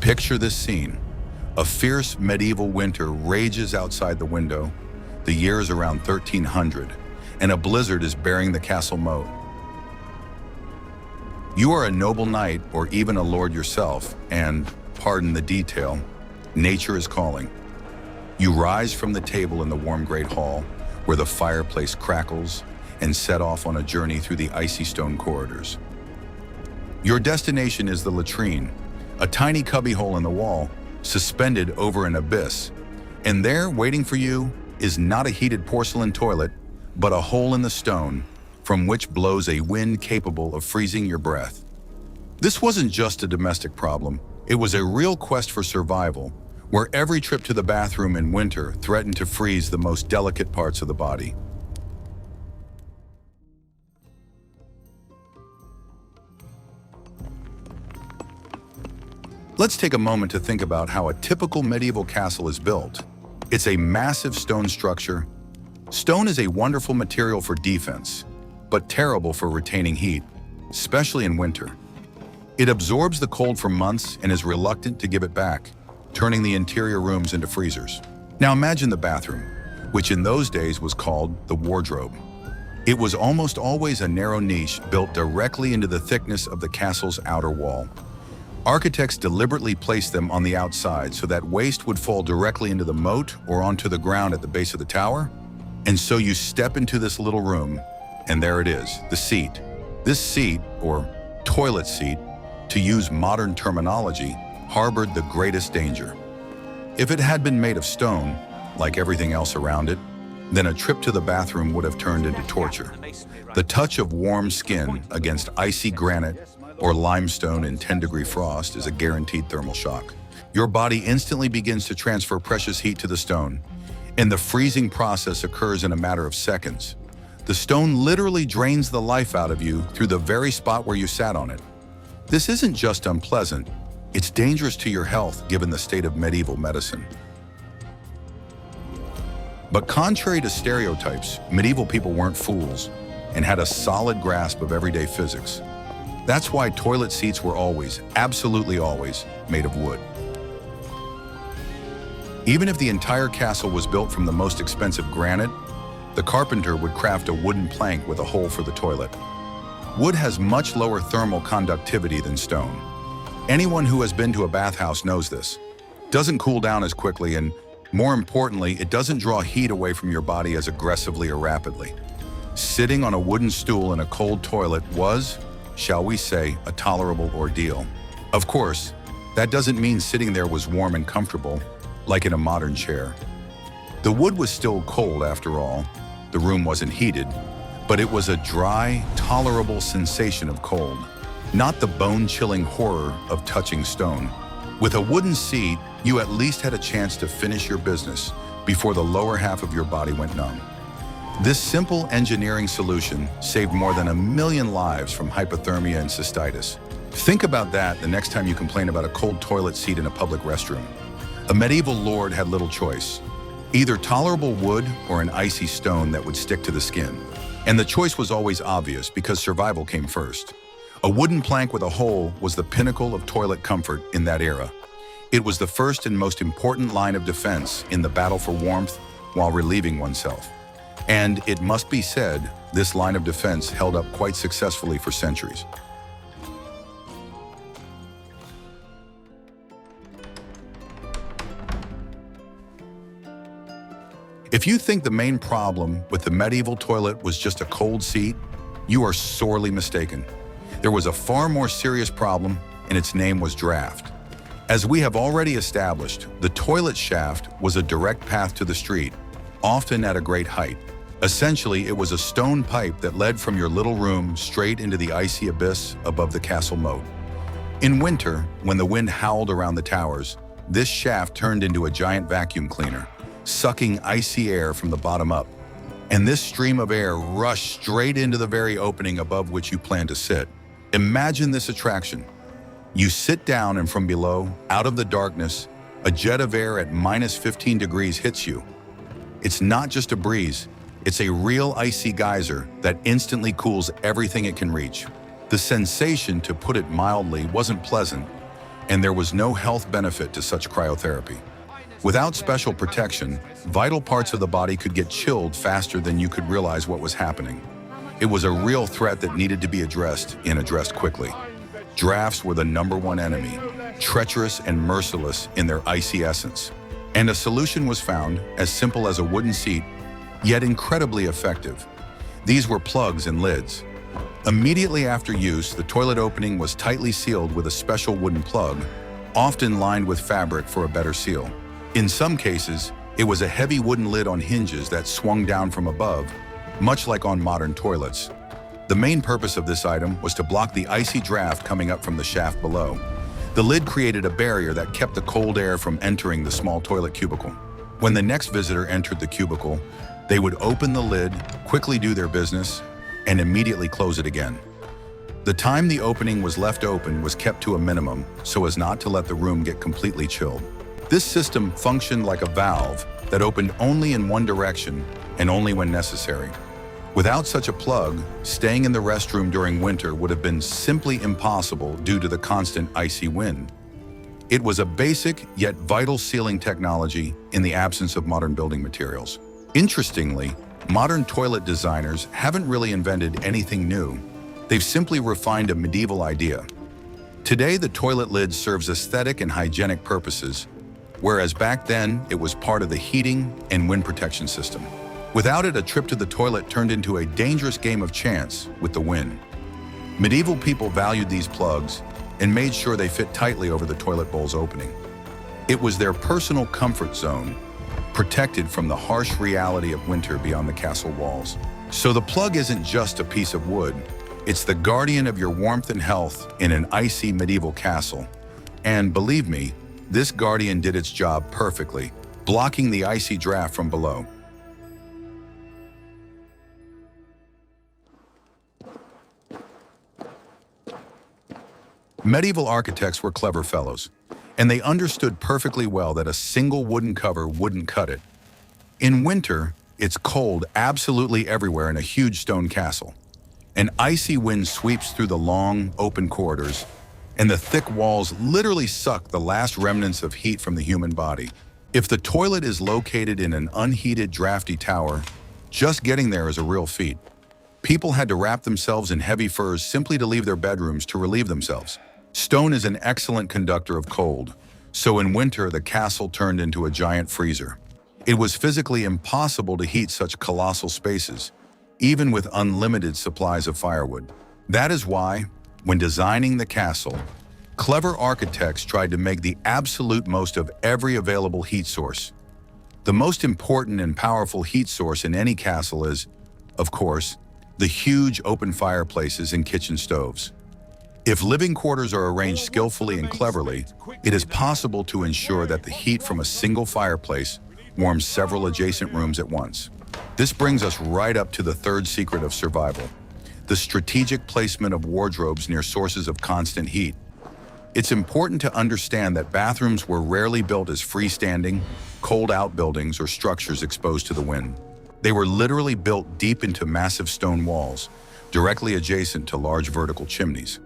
Picture this scene. A fierce medieval winter rages outside the window. The year is around 1300, and a blizzard is bearing the castle moat. You are a noble knight or even a lord yourself, and, pardon the detail, nature is calling. You rise from the table in the warm great hall, where the fireplace crackles, and set off on a journey through the icy stone corridors. Your destination is the latrine, a tiny cubbyhole in the wall, suspended over an abyss. And there, waiting for you, is not a heated porcelain toilet, but a hole in the stone from which blows a wind capable of freezing your breath. This wasn't just a domestic problem, it was a real quest for survival, where every trip to the bathroom in winter threatened to freeze the most delicate parts of the body. Let's take a moment to think about how a typical medieval castle is built. It's a massive stone structure. Stone is a wonderful material for defense, but terrible for retaining heat, especially in winter. It absorbs the cold for months and is reluctant to give it back, turning the interior rooms into freezers. Now imagine the bathroom, which in those days was called the wardrobe. It was almost always a narrow niche built directly into the thickness of the castle's outer wall. Architects deliberately placed them on the outside so that waste would fall directly into the moat or onto the ground at the base of the tower. And so you step into this little room, and there it is, the seat. This seat, or toilet seat, to use modern terminology, harbored the greatest danger. If it had been made of stone, like everything else around it, then a trip to the bathroom would have turned into torture. The touch of warm skin against icy granite or limestone in 10-degree frost is a guaranteed thermal shock. Your body instantly begins to transfer precious heat to the stone, and the freezing process occurs in a matter of seconds. The stone literally drains the life out of you through the very spot where you sat on it. This isn't just unpleasant, it's dangerous to your health given the state of medieval medicine. But contrary to stereotypes, medieval people weren't fools and had a solid grasp of everyday physics. That's why toilet seats were always, absolutely always, made of wood. Even if the entire castle was built from the most expensive granite, the carpenter would craft a wooden plank with a hole for the toilet. Wood has much lower thermal conductivity than stone. Anyone who has been to a bathhouse knows this. It doesn't cool down as quickly, and more importantly, it doesn't draw heat away from your body as aggressively or rapidly. Sitting on a wooden stool in a cold toilet was, shall we say, a tolerable ordeal. Of course, that doesn't mean sitting there was warm and comfortable, like in a modern chair. The wood was still cold after all. The room wasn't heated, but it was a dry, tolerable sensation of cold, not the bone-chilling horror of touching stone. With a wooden seat, you at least had a chance to finish your business before the lower half of your body went numb. This simple engineering solution saved more than 1 million lives from hypothermia and cystitis. Think about that the next time you complain about a cold toilet seat in a public restroom. A medieval lord had little choice. Either tolerable wood or an icy stone that would stick to the skin. And the choice was always obvious because survival came first. A wooden plank with a hole was the pinnacle of toilet comfort in that era. It was the first and most important line of defense in the battle for warmth while relieving oneself. And it must be said, this line of defense held up quite successfully for centuries. If you think the main problem with the medieval toilet was just a cold seat, you are sorely mistaken. There was a far more serious problem, and its name was draft. As we have already established, the toilet shaft was a direct path to the street, often at a great height. Essentially, it was a stone pipe that led from your little room straight into the icy abyss above the castle moat. In winter, when the wind howled around the towers, this shaft turned into a giant vacuum cleaner, sucking icy air from the bottom up. And this stream of air rushed straight into the very opening above which you plan to sit. Imagine this attraction. You sit down and from below, out of the darkness, a jet of air at -15 degrees hits you. It's not just a breeze, it's a real icy geyser that instantly cools everything it can reach. The sensation, to put it mildly, wasn't pleasant, and there was no health benefit to such cryotherapy. Without special protection, vital parts of the body could get chilled faster than you could realize what was happening. It was a real threat that needed to be addressed, and addressed quickly. Drafts were the #1 enemy, treacherous and merciless in their icy essence. And a solution was found, as simple as a wooden seat, yet incredibly effective. These were plugs and lids. Immediately after use, the toilet opening was tightly sealed with a special wooden plug, often lined with fabric for a better seal. In some cases, it was a heavy wooden lid on hinges that swung down from above, much like on modern toilets. The main purpose of this item was to block the icy draft coming up from the shaft below. The lid created a barrier that kept the cold air from entering the small toilet cubicle. When the next visitor entered the cubicle, they would open the lid, quickly do their business, and immediately close it again. The time the opening was left open was kept to a minimum so as not to let the room get completely chilled. This system functioned like a valve that opened only in one direction and only when necessary. Without such a plug, staying in the restroom during winter would have been simply impossible due to the constant icy wind. It was a basic yet vital sealing technology in the absence of modern building materials. Interestingly, modern toilet designers haven't really invented anything new. They've simply refined a medieval idea. Today, the toilet lid serves aesthetic and hygienic purposes, whereas back then it was part of the heating and wind protection system. Without it, a trip to the toilet turned into a dangerous game of chance with the wind. Medieval people valued these plugs and made sure they fit tightly over the toilet bowl's opening. It was their personal comfort zone, protected from the harsh reality of winter beyond the castle walls. So the plug isn't just a piece of wood, it's the guardian of your warmth and health in an icy medieval castle. And believe me, this guardian did its job perfectly, blocking the icy draft from below. Medieval architects were clever fellows, and they understood perfectly well that a single wooden cover wouldn't cut it. In winter, it's cold absolutely everywhere in a huge stone castle. An icy wind sweeps through the long, open corridors, and the thick walls literally suck the last remnants of heat from the human body. If the toilet is located in an unheated, drafty tower, just getting there is a real feat. People had to wrap themselves in heavy furs simply to leave their bedrooms to relieve themselves. Stone is an excellent conductor of cold, so in winter the castle turned into a giant freezer. It was physically impossible to heat such colossal spaces, even with unlimited supplies of firewood. That is why, when designing the castle, clever architects tried to make the absolute most of every available heat source. The most important and powerful heat source in any castle is, of course, the huge open fireplaces and kitchen stoves. If living quarters are arranged skillfully and cleverly, it is possible to ensure that the heat from a single fireplace warms several adjacent rooms at once. This brings us right up to the third secret of survival, the strategic placement of wardrobes near sources of constant heat. It's important to understand that bathrooms were rarely built as freestanding, cold outbuildings or structures exposed to the wind. They were literally built deep into massive stone walls, directly adjacent to large vertical chimneys.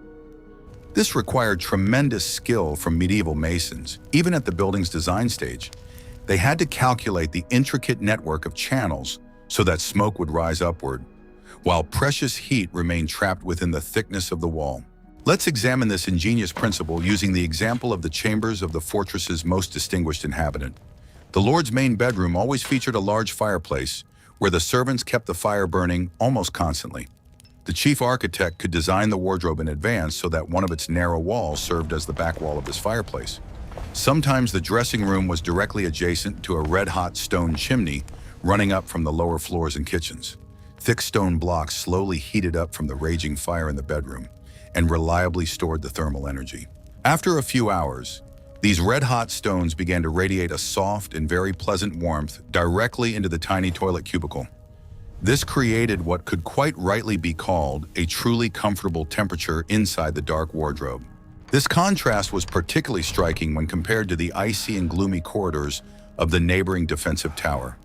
This required tremendous skill from medieval masons. Even at the building's design stage, they had to calculate the intricate network of channels so that smoke would rise upward, while precious heat remained trapped within the thickness of the wall. Let's examine this ingenious principle using the example of the chambers of the fortress's most distinguished inhabitant. The lord's main bedroom always featured a large fireplace, where the servants kept the fire burning almost constantly. The chief architect could design the wardrobe in advance so that one of its narrow walls served as the back wall of this fireplace. Sometimes the dressing room was directly adjacent to a red-hot stone chimney running up from the lower floors and kitchens. Thick stone blocks slowly heated up from the raging fire in the bedroom and reliably stored the thermal energy. After a few hours, these red-hot stones began to radiate a soft and very pleasant warmth directly into the tiny toilet cubicle. This created what could quite rightly be called a truly comfortable temperature inside the dark wardrobe. This contrast was particularly striking when compared to the icy and gloomy corridors of the neighboring defensive tower.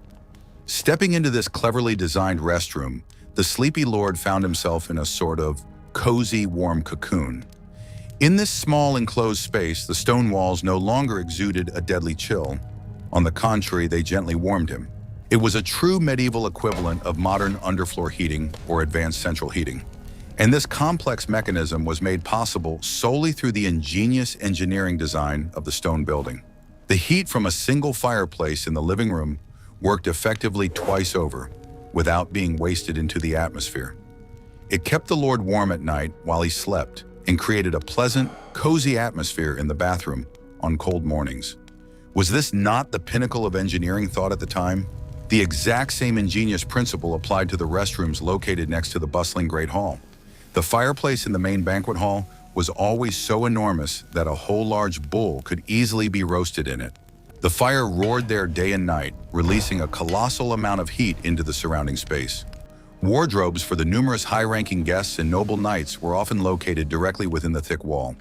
Stepping into this cleverly designed restroom, the sleepy lord found himself in a sort of cozy, warm cocoon. In this small enclosed space, the stone walls no longer exuded a deadly chill. On the contrary, they gently warmed him. It was a true medieval equivalent of modern underfloor heating or advanced central heating. And this complex mechanism was made possible solely through the ingenious engineering design of the stone building. The heat from a single fireplace in the living room worked effectively twice over, without being wasted into the atmosphere. It kept the Lord warm at night while he slept and created a pleasant, cozy atmosphere in the bathroom on cold mornings. Was this not the pinnacle of engineering thought at the time? The exact same ingenious principle applied to the restrooms located next to the bustling Great Hall. The fireplace in the main banquet hall was always so enormous that a whole large bull could easily be roasted in it. The fire roared there day and night, releasing a colossal amount of heat into the surrounding space. Wardrobes for the numerous high-ranking guests and noble knights were often located directly within the thick wall.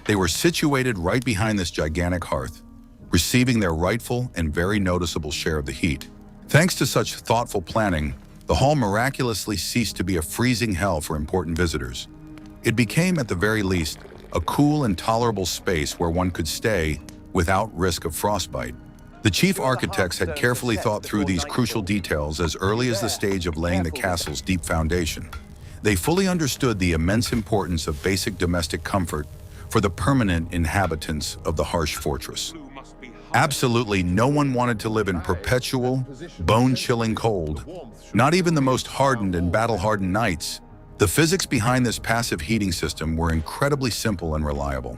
They were situated right behind this gigantic hearth, receiving their rightful and very noticeable share of the heat. Thanks to such thoughtful planning, the hall miraculously ceased to be a freezing hell for important visitors. It became, at the very least, a cool and tolerable space where one could stay without risk of frostbite. The chief architects had carefully thought through these crucial details as early as the stage of laying the castle's deep foundation. They fully understood the immense importance of basic domestic comfort for the permanent inhabitants of the harsh fortress. Absolutely no one wanted to live in perpetual, bone-chilling cold, not even the most hardened and battle-hardened knights. The physics behind this passive heating system were incredibly simple and reliable.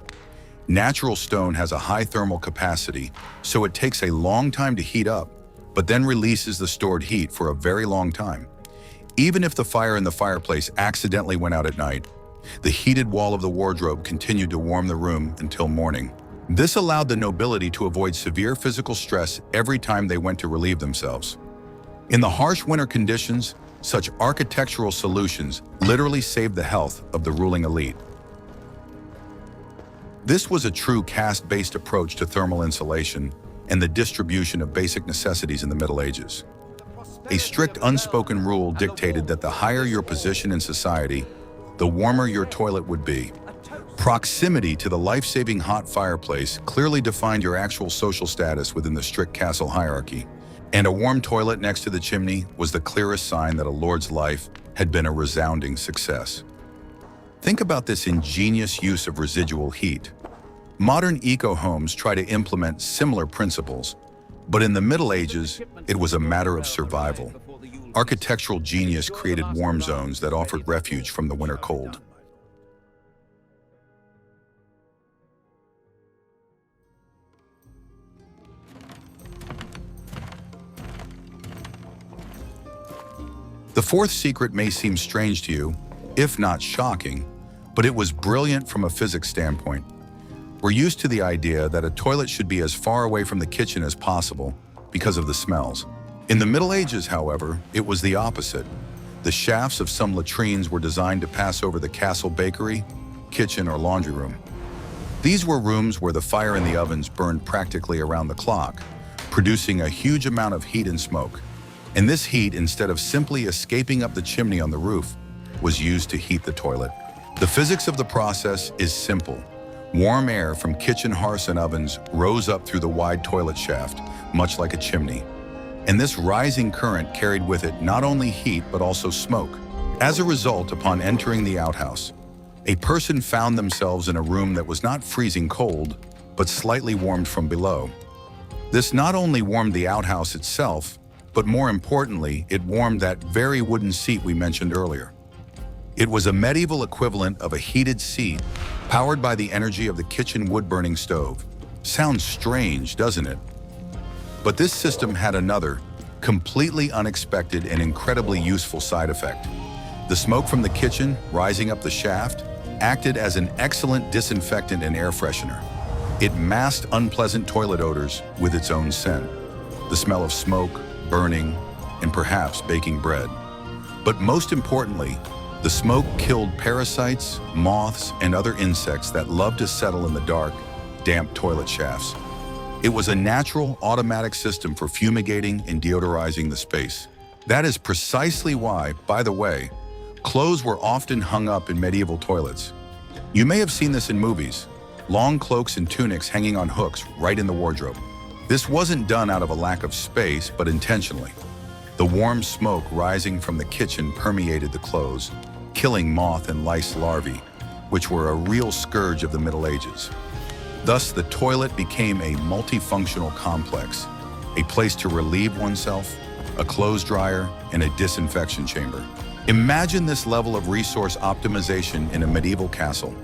Natural stone has a high thermal capacity, so it takes a long time to heat up, but then releases the stored heat for a very long time. Even if the fire in the fireplace accidentally went out at night, the heated wall of the wardrobe continued to warm the room until morning. This allowed the nobility to avoid severe physical stress every time they went to relieve themselves. In the harsh winter conditions, such architectural solutions literally saved the health of the ruling elite. This was a true caste-based approach to thermal insulation and the distribution of basic necessities in the Middle Ages. A strict unspoken rule dictated that the higher your position in society, the warmer your toilet would be. Proximity to the life-saving hot fireplace clearly defined your actual social status within the strict castle hierarchy, and a warm toilet next to the chimney was the clearest sign that a lord's life had been a resounding success. Think about this ingenious use of residual heat. Modern eco-homes try to implement similar principles, but in the Middle Ages, it was a matter of survival. Architectural genius created warm zones that offered refuge from the winter cold. The fourth secret may seem strange to you, if not shocking, but it was brilliant from a physics standpoint. We're used to the idea that a toilet should be as far away from the kitchen as possible because of the smells. In the Middle Ages, however, it was the opposite. The shafts of some latrines were designed to pass over the castle bakery, kitchen, or laundry room. These were rooms where the fire in the ovens burned practically around the clock, producing a huge amount of heat and smoke. And this heat, instead of simply escaping up the chimney on the roof, was used to heat the toilet. The physics of the process is simple. Warm air from kitchen hearths and ovens rose up through the wide toilet shaft, much like a chimney. And this rising current carried with it not only heat but also smoke. As a result, upon entering the outhouse, a person found themselves in a room that was not freezing cold, but slightly warmed from below. This not only warmed the outhouse itself, but more importantly, it warmed that very wooden seat we mentioned earlier. It was a medieval equivalent of a heated seat, powered by the energy of the kitchen wood-burning stove. Sounds strange, doesn't it? But this system had another, completely unexpected and incredibly useful side effect. The smoke from the kitchen, rising up the shaft, acted as an excellent disinfectant and air freshener. It masked unpleasant toilet odors with its own scent. The smell of smoke, burning, and perhaps baking bread. But most importantly, the smoke killed parasites, moths, and other insects that love to settle in the dark, damp toilet shafts. It was a natural, automatic system for fumigating and deodorizing the space. That is precisely why, by the way, clothes were often hung up in medieval toilets. You may have seen this in movies, long cloaks and tunics hanging on hooks right in the wardrobe. This wasn't done out of a lack of space, but intentionally. The warm smoke rising from the kitchen permeated the clothes, killing moth and lice larvae, which were a real scourge of the Middle Ages. Thus, the toilet became a multifunctional complex, a place to relieve oneself, a clothes dryer, and a disinfection chamber. Imagine this level of resource optimization in a medieval castle.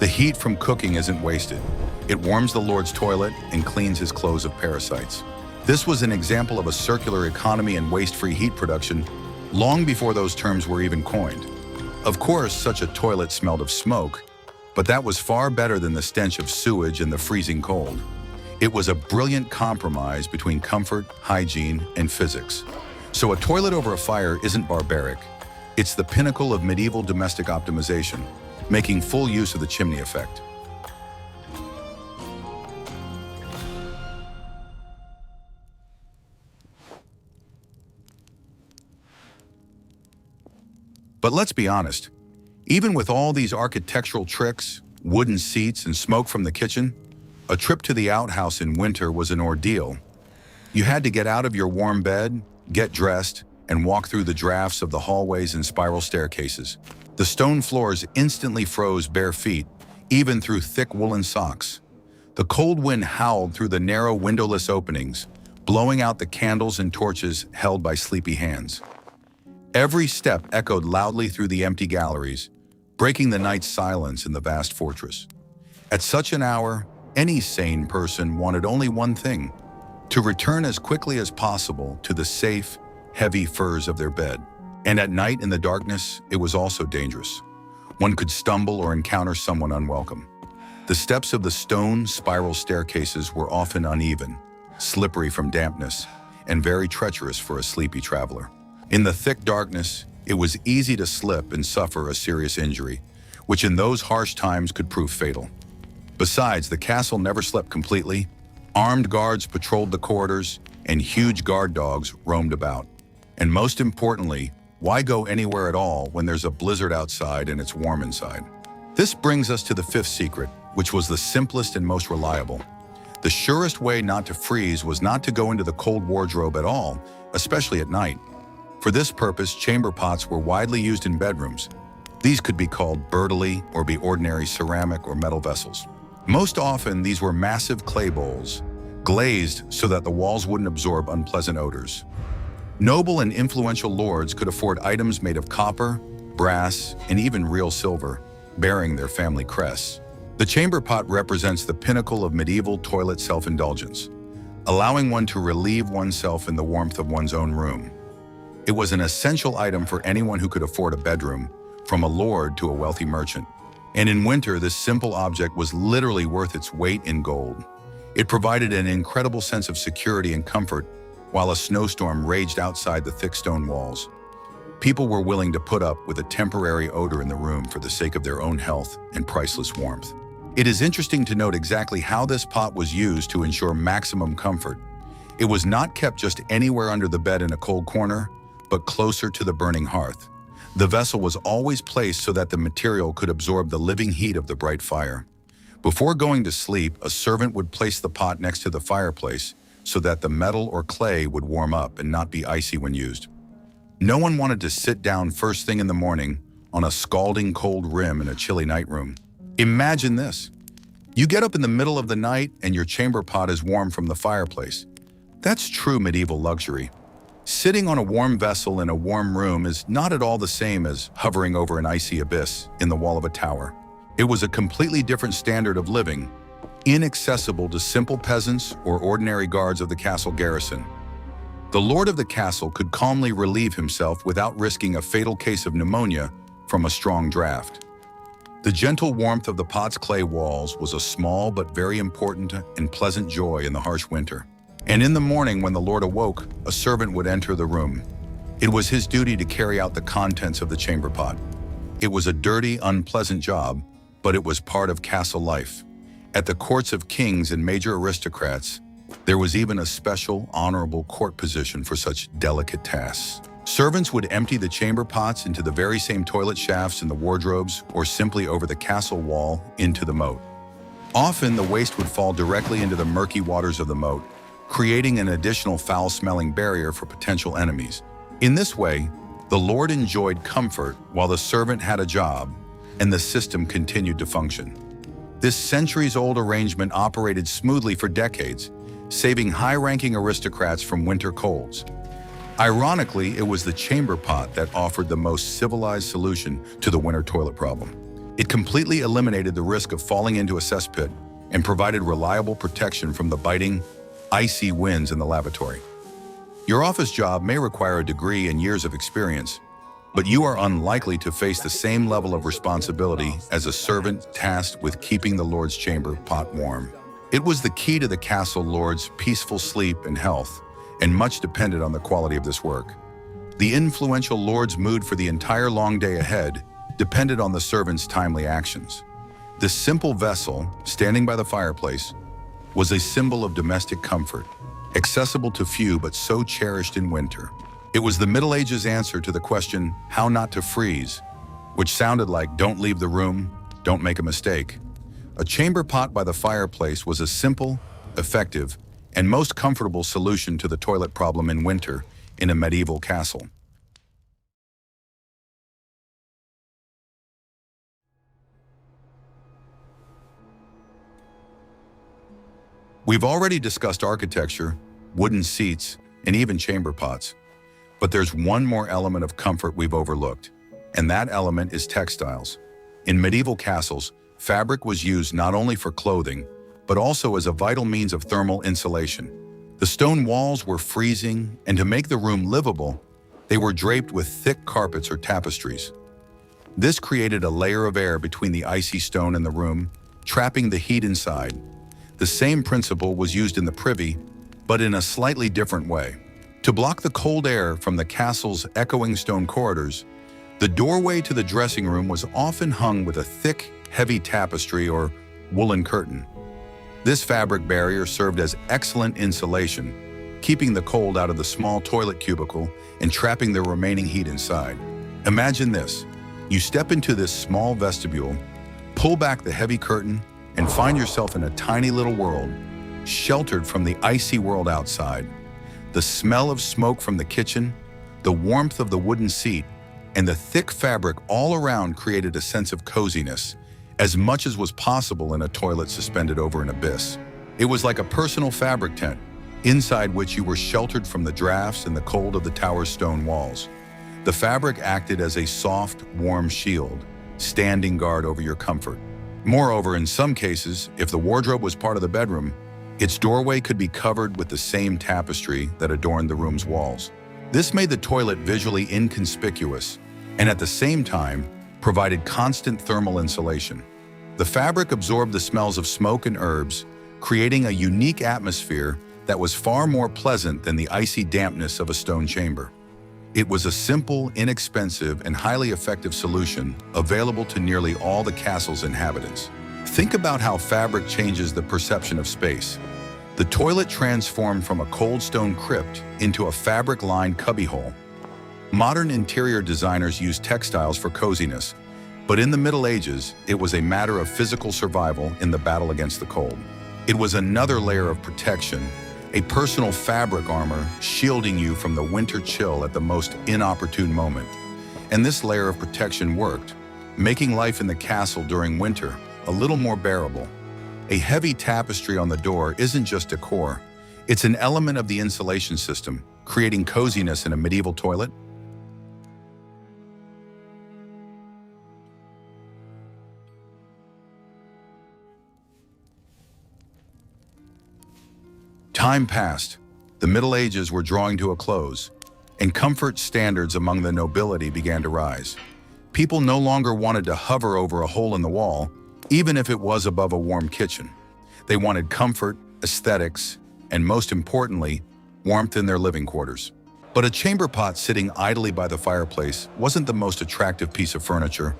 The heat from cooking isn't wasted. It warms the Lord's toilet and cleans his clothes of parasites. This was an example of a circular economy and waste-free heat production long before those terms were even coined. Of course, such a toilet smelled of smoke, but that was far better than the stench of sewage and the freezing cold. It was a brilliant compromise between comfort, hygiene, and physics. So a toilet over a fire isn't barbaric. It's the pinnacle of medieval domestic optimization, making full use of the chimney effect. But let's be honest, even with all these architectural tricks, wooden seats, and smoke from the kitchen, a trip to the outhouse in winter was an ordeal. You had to get out of your warm bed, get dressed, and walk through the drafts of the hallways and spiral staircases. The stone floors instantly froze bare feet, even through thick woolen socks. The cold wind howled through the narrow windowless openings, blowing out the candles and torches held by sleepy hands. Every step echoed loudly through the empty galleries, breaking the night's silence in the vast fortress. At such an hour, any sane person wanted only one thing: to return as quickly as possible to the safe, heavy furs of their bed. And at night in the darkness, it was also dangerous. One could stumble or encounter someone unwelcome. The steps of the stone spiral staircases were often uneven, slippery from dampness, and very treacherous for a sleepy traveler. In the thick darkness, it was easy to slip and suffer a serious injury, which in those harsh times could prove fatal. Besides, the castle never slept completely. Armed guards patrolled the corridors, and huge guard dogs roamed about. And most importantly, why go anywhere at all when there's a blizzard outside and it's warm inside? This brings us to the fifth secret, which was the simplest and most reliable. The surest way not to freeze was not to go into the cold wardrobe at all, especially at night. For this purpose, chamber pots were widely used in bedrooms. These could be called bertili or be ordinary ceramic or metal vessels. Most often, these were massive clay bowls, glazed so that the walls wouldn't absorb unpleasant odors. Noble and influential lords could afford items made of copper, brass, and even real silver, bearing their family crests. The chamber pot represents the pinnacle of medieval toilet self-indulgence, allowing one to relieve oneself in the warmth of one's own room. It was an essential item for anyone who could afford a bedroom, from a lord to a wealthy merchant. And in winter, this simple object was literally worth its weight in gold. It provided an incredible sense of security and comfort while a snowstorm raged outside the thick stone walls. People were willing to put up with a temporary odor in the room for the sake of their own health and priceless warmth. It is interesting to note exactly how this pot was used to ensure maximum comfort. It was not kept just anywhere under the bed in a cold corner, but closer to the burning hearth. The vessel was always placed so that the material could absorb the living heat of the bright fire. Before going to sleep, a servant would place the pot next to the fireplace so that the metal or clay would warm up and not be icy when used. No one wanted to sit down first thing in the morning on a scalding cold rim in a chilly night room. Imagine this. You get up in the middle of the night and your chamber pot is warm from the fireplace. That's true medieval luxury. Sitting on a warm vessel in a warm room is not at all the same as hovering over an icy abyss in the wall of a tower. It was a completely different standard of living, inaccessible to simple peasants or ordinary guards of the castle garrison. The lord of the castle could calmly relieve himself without risking a fatal case of pneumonia from a strong draft. The gentle warmth of the pot's clay walls was a small but very important and pleasant joy in the harsh winter. And in the morning when the lord awoke, a servant would enter the room. It was his duty to carry out the contents of the chamber pot. It was a dirty, unpleasant job, but it was part of castle life. At the courts of kings and major aristocrats, there was even a special, honorable court position for such delicate tasks. Servants would empty the chamber pots into the very same toilet shafts in the wardrobes or simply over the castle wall into the moat. Often, the waste would fall directly into the murky waters of the moat, creating an additional foul-smelling barrier for potential enemies. In this way, the Lord enjoyed comfort while the servant had a job, and the system continued to function. This centuries-old arrangement operated smoothly for decades, saving high-ranking aristocrats from winter colds. Ironically, it was the chamber pot that offered the most civilized solution to the winter toilet problem. It completely eliminated the risk of falling into a cesspit and provided reliable protection from the biting, icy winds in the lavatory. Your office job may require a degree and years of experience, but you are unlikely to face the same level of responsibility as a servant tasked with keeping the Lord's chamber pot warm. It was the key to the castle lord's peaceful sleep and health, and much depended on the quality of this work. The influential lord's mood for the entire long day ahead depended on the servant's timely actions. This simple vessel, standing by the fireplace, was a symbol of domestic comfort, accessible to few but so cherished in winter. It was the Middle Ages' answer to the question, how not to freeze, which sounded like don't leave the room, don't make a mistake. A chamber pot by the fireplace was a simple, effective, and most comfortable solution to the toilet problem in winter in a medieval castle. We've already discussed architecture, wooden seats, and even chamber pots. But there's one more element of comfort we've overlooked, and that element is textiles. In medieval castles, fabric was used not only for clothing, but also as a vital means of thermal insulation. The stone walls were freezing, and to make the room livable, they were draped with thick carpets or tapestries. This created a layer of air between the icy stone and the room, trapping the heat inside. The same principle was used in the privy, but in a slightly different way. To block the cold air from the castle's echoing stone corridors, the doorway to the dressing room was often hung with a thick, heavy tapestry or woolen curtain. This fabric barrier served as excellent insulation, keeping the cold out of the small toilet cubicle and trapping the remaining heat inside. Imagine this. You step into this small vestibule, pull back the heavy curtain, and find yourself in a tiny little world, sheltered from the icy world outside. The smell of smoke from the kitchen, the warmth of the wooden seat, and the thick fabric all around created a sense of coziness, as much as was possible in a toilet suspended over an abyss. It was like a personal fabric tent, inside which you were sheltered from the drafts and the cold of the tower's stone walls. The fabric acted as a soft, warm shield, standing guard over your comfort. Moreover, in some cases, if the wardrobe was part of the bedroom, its doorway could be covered with the same tapestry that adorned the room's walls. This made the toilet visually inconspicuous and at the same time provided constant thermal insulation. The fabric absorbed the smells of smoke and herbs, creating a unique atmosphere that was far more pleasant than the icy dampness of a stone chamber. It was a simple, inexpensive, and highly effective solution available to nearly all the castle's inhabitants. Think about how fabric changes the perception of space. The toilet transformed from a cold stone crypt into a fabric-lined cubbyhole. Modern interior designers use textiles for coziness, but in the Middle Ages, it was a matter of physical survival in the battle against the cold. It was another layer of protection, a personal fabric armor shielding you from the winter chill at the most inopportune moment. And this layer of protection worked, making life in the castle during winter a little more bearable. A heavy tapestry on the door isn't just decor, it's an element of the insulation system, creating coziness in a medieval toilet. Time passed, the Middle Ages were drawing to a close, and comfort standards among the nobility began to rise. People no longer wanted to hover over a hole in the wall, even if it was above a warm kitchen. They wanted comfort, aesthetics, and most importantly, warmth in their living quarters. But a chamber pot sitting idly by the fireplace wasn't the most attractive piece of furniture,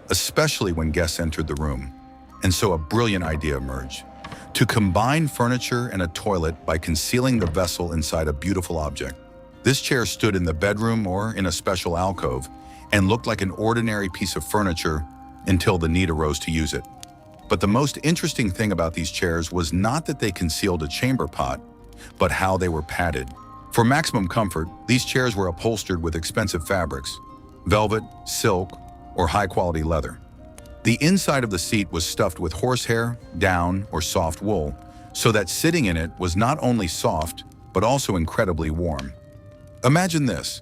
especially when guests entered the room. And so a brilliant idea emerged: to combine furniture and a toilet by concealing the vessel inside a beautiful object. This chair stood in the bedroom or in a special alcove and looked like an ordinary piece of furniture until the need arose to use it. But the most interesting thing about these chairs was not that they concealed a chamber pot, but how they were padded. For maximum comfort, these chairs were upholstered with expensive fabrics, velvet, silk, or high-quality leather. The inside of the seat was stuffed with horsehair, down, or soft wool, so that sitting in it was not only soft, but also incredibly warm. Imagine this.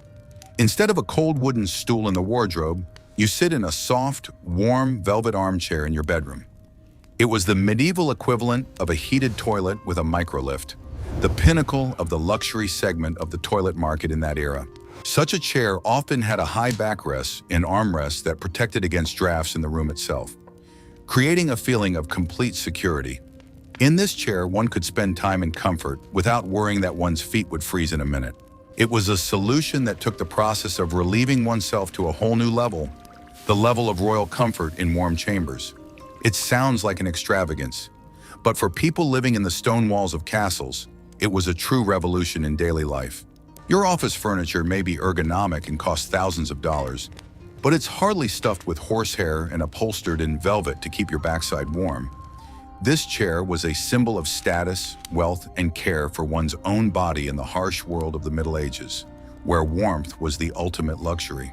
Instead of a cold wooden stool in the wardrobe, you sit in a soft, warm velvet armchair in your bedroom. It was the medieval equivalent of a heated toilet with a microlift, the pinnacle of the luxury segment of the toilet market in that era. Such a chair often had a high backrest and armrests that protected against drafts in the room itself, creating a feeling of complete security. In this chair, one could spend time in comfort without worrying that one's feet would freeze in a minute. It was a solution that took the process of relieving oneself to a whole new level, the level of royal comfort in warm chambers. It sounds like an extravagance, but for people living in the stone walls of castles, it was a true revolution in daily life. Your office furniture may be ergonomic and cost thousands of dollars, but it's hardly stuffed with horsehair and upholstered in velvet to keep your backside warm. This chair was a symbol of status, wealth, and care for one's own body in the harsh world of the Middle Ages, where warmth was the ultimate luxury.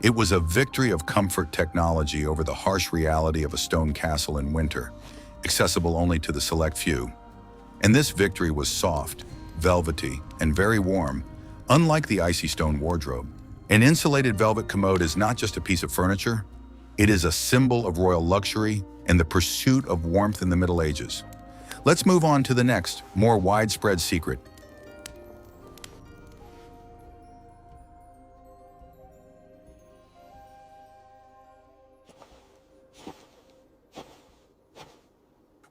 It was a victory of comfort technology over the harsh reality of a stone castle in winter, accessible only to the select few. And this victory was soft, velvety, and very warm, unlike the icy stone wardrobe. An insulated velvet commode is not just a piece of furniture, it is a symbol of royal luxury and the pursuit of warmth in the Middle Ages. Let's move on to the next, more widespread secret.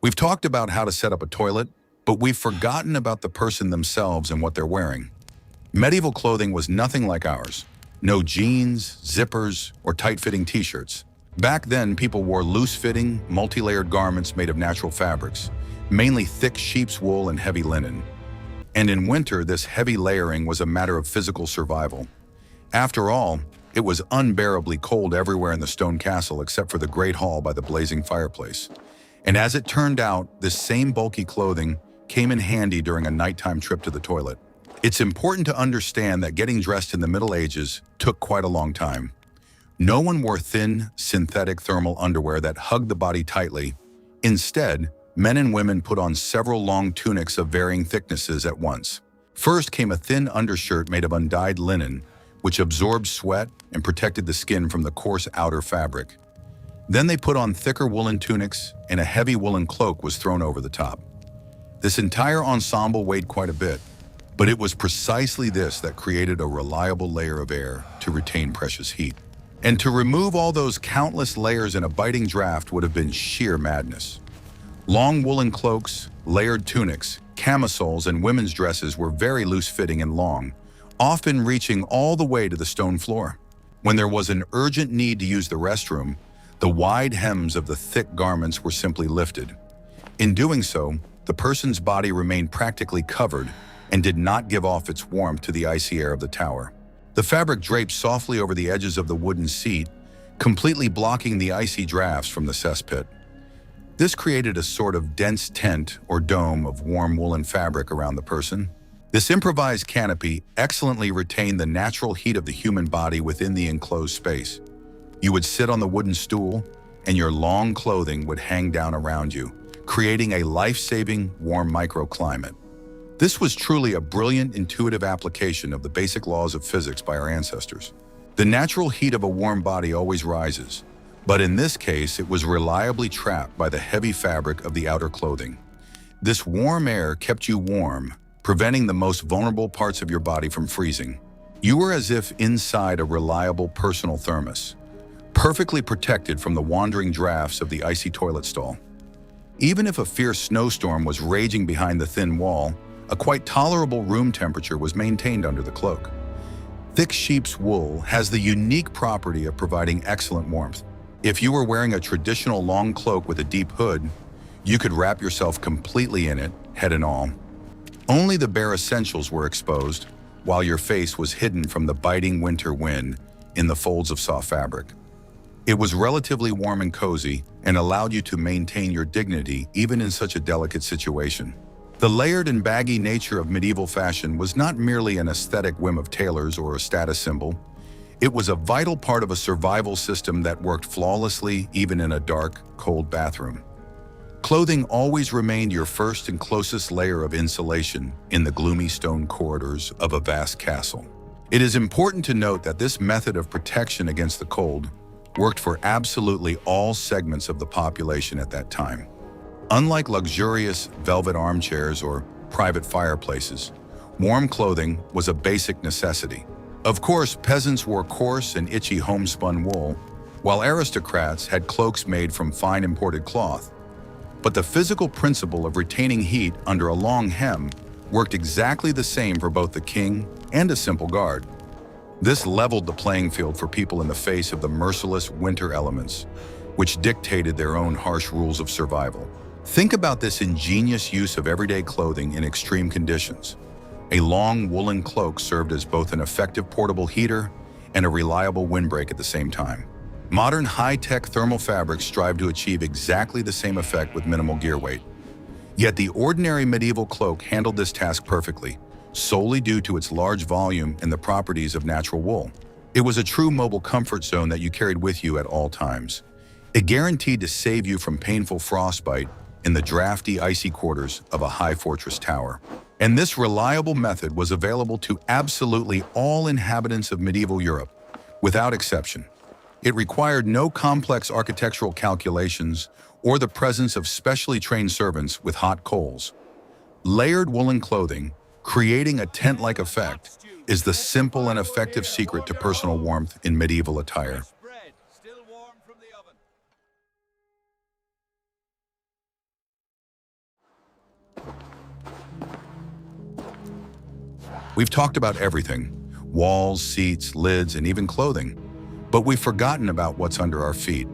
We've talked about how to set up a toilet, but we've forgotten about the person themselves and what they're wearing. Medieval clothing was nothing like ours. No jeans, zippers, or tight-fitting t-shirts. Back then, people wore loose-fitting, multi-layered garments made of natural fabrics, mainly thick sheep's wool and heavy linen. And in winter, this heavy layering was a matter of physical survival. After all, it was unbearably cold everywhere in the stone castle except for the great hall by the blazing fireplace. And as it turned out, this same bulky clothing came in handy during a nighttime trip to the toilet. It's important to understand that getting dressed in the Middle Ages took quite a long time. No one wore thin, synthetic thermal underwear that hugged the body tightly. Instead, men and women put on several long tunics of varying thicknesses at once. First came a thin undershirt made of undyed linen, which absorbed sweat and protected the skin from the coarse outer fabric. Then they put on thicker woolen tunics, and a heavy woolen cloak was thrown over the top. This entire ensemble weighed quite a bit, but it was precisely this that created a reliable layer of air to retain precious heat. And to remove all those countless layers in a biting draft would have been sheer madness. Long woolen cloaks, layered tunics, camisoles, and women's dresses were very loose-fitting and long, often reaching all the way to the stone floor. When there was an urgent need to use the restroom, the wide hems of the thick garments were simply lifted. In doing so, the person's body remained practically covered and did not give off its warmth to the icy air of the tower. The fabric draped softly over the edges of the wooden seat, completely blocking the icy drafts from the cesspit. This created a sort of dense tent or dome of warm woolen fabric around the person. This improvised canopy excellently retained the natural heat of the human body within the enclosed space. You would sit on the wooden stool, and your long clothing would hang down around you, creating a life-saving, warm microclimate. This was truly a brilliant, intuitive application of the basic laws of physics by our ancestors. The natural heat of a warm body always rises, but in this case, it was reliably trapped by the heavy fabric of the outer clothing. This warm air kept you warm, preventing the most vulnerable parts of your body from freezing. You were as if inside a reliable personal thermos, perfectly protected from the wandering drafts of the icy toilet stall. Even if a fierce snowstorm was raging behind the thin wall, a quite tolerable room temperature was maintained under the cloak. Thick sheep's wool has the unique property of providing excellent warmth. If you were wearing a traditional long cloak with a deep hood, you could wrap yourself completely in it, head and all. Only the bare essentials were exposed, while your face was hidden from the biting winter wind in the folds of soft fabric. It was relatively warm and cozy and allowed you to maintain your dignity even in such a delicate situation. The layered and baggy nature of medieval fashion was not merely an aesthetic whim of tailors or a status symbol. It was a vital part of a survival system that worked flawlessly even in a dark, cold bathroom. Clothing always remained your first and closest layer of insulation in the gloomy stone corridors of a vast castle. It is important to note that this method of protection against the cold worked for absolutely all segments of the population at that time. Unlike luxurious velvet armchairs or private fireplaces, warm clothing was a basic necessity. Of course, peasants wore coarse and itchy homespun wool, while aristocrats had cloaks made from fine imported cloth. But the physical principle of retaining heat under a long hem worked exactly the same for both the king and a simple guard. This leveled the playing field for people in the face of the merciless winter elements, which dictated their own harsh rules of survival. Think about this ingenious use of everyday clothing in extreme conditions. A long woolen cloak served as both an effective portable heater and a reliable windbreak at the same time. Modern high-tech thermal fabrics strive to achieve exactly the same effect with minimal gear weight. Yet the ordinary medieval cloak handled this task perfectly, solely due to its large volume and the properties of natural wool. It was a true mobile comfort zone that you carried with you at all times. It guaranteed to save you from painful frostbite in the drafty, icy quarters of a high fortress tower. And this reliable method was available to absolutely all inhabitants of medieval Europe, without exception. It required no complex architectural calculations or the presence of specially trained servants with hot coals. Layered woolen clothing, creating a tent-like effect, is the simple and effective secret to personal warmth in medieval attire. We've talked about everything: walls, seats, lids, and even clothing. But we've forgotten about what's under our feet.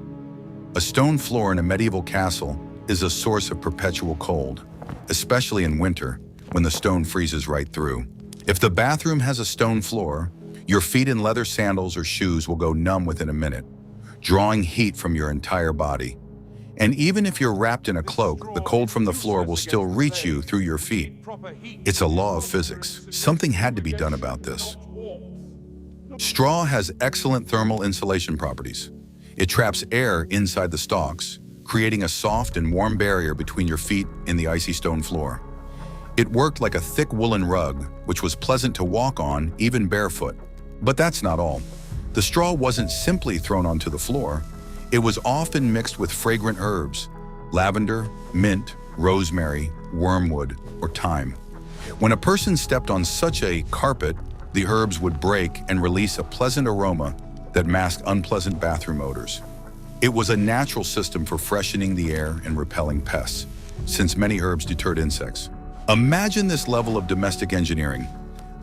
A stone floor in a medieval castle is a source of perpetual cold, especially in winter when the stone freezes right through. If the bathroom has a stone floor, your feet in leather sandals or shoes will go numb within a minute, drawing heat from your entire body. And even if you're wrapped in a cloak, the cold from the floor will still reach you through your feet. It's a law of physics. Something had to be done about this. Straw has excellent thermal insulation properties. It traps air inside the stalks, creating a soft and warm barrier between your feet and the icy stone floor. It worked like a thick woolen rug, which was pleasant to walk on, even barefoot. But that's not all. The straw wasn't simply thrown onto the floor. It was often mixed with fragrant herbs: lavender, mint, rosemary, wormwood, or thyme. When a person stepped on such a carpet, the herbs would break and release a pleasant aroma that masked unpleasant bathroom odors. It was a natural system for freshening the air and repelling pests, since many herbs deterred insects. Imagine this level of domestic engineering.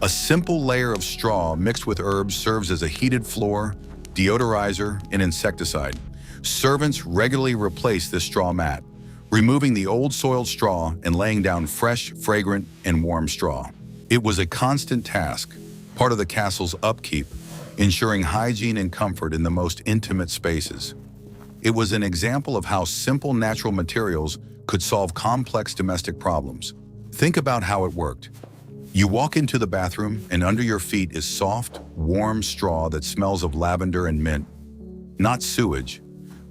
A simple layer of straw mixed with herbs serves as a heated floor, deodorizer, and insecticide. Servants regularly replace this straw mat, removing the old soiled straw and laying down fresh, fragrant, and warm straw. It was a constant task, part of the castle's upkeep, ensuring hygiene and comfort in the most intimate spaces. It was an example of how simple natural materials could solve complex domestic problems. Think about how it worked. You walk into the bathroom, and under your feet is soft, warm straw that smells of lavender and mint. Not sewage.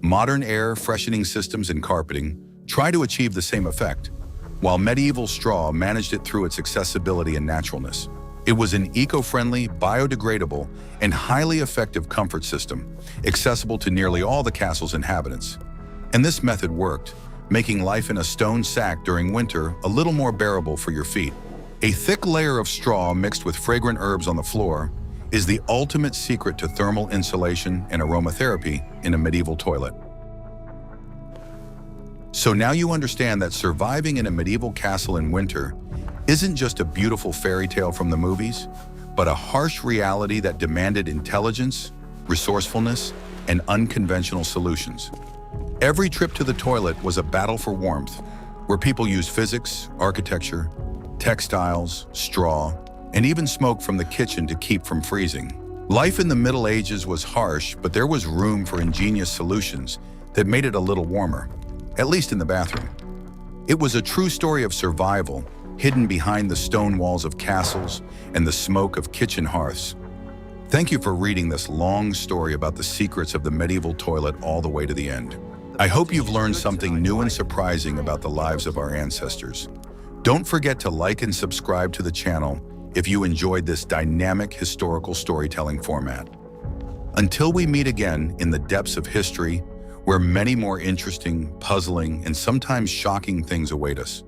Modern air freshening systems and carpeting try to achieve the same effect, while medieval straw managed it through its accessibility and naturalness. It was an eco-friendly, biodegradable, and highly effective comfort system, accessible to nearly all the castle's inhabitants. And this method worked, making life in a stone sack during winter a little more bearable for your feet. A thick layer of straw mixed with fragrant herbs on the floor is the ultimate secret to thermal insulation and aromatherapy in a medieval toilet. So now you understand that surviving in a medieval castle in winter isn't just a beautiful fairy tale from the movies, but a harsh reality that demanded intelligence, resourcefulness, and unconventional solutions. Every trip to the toilet was a battle for warmth, where people used physics, architecture, textiles, straw, and even smoke from the kitchen to keep from freezing. Life in the Middle Ages was harsh, but there was room for ingenious solutions that made it a little warmer, at least in the bathroom. It was a true story of survival, hidden behind the stone walls of castles and the smoke of kitchen hearths. Thank you for reading this long story about the secrets of the medieval toilet all the way to the end. I hope you've learned something new and surprising about the lives of our ancestors. Don't forget to like and subscribe to the channel if you enjoyed this dynamic historical storytelling format. Until we meet again in the depths of history, where many more interesting, puzzling, and sometimes shocking things await us.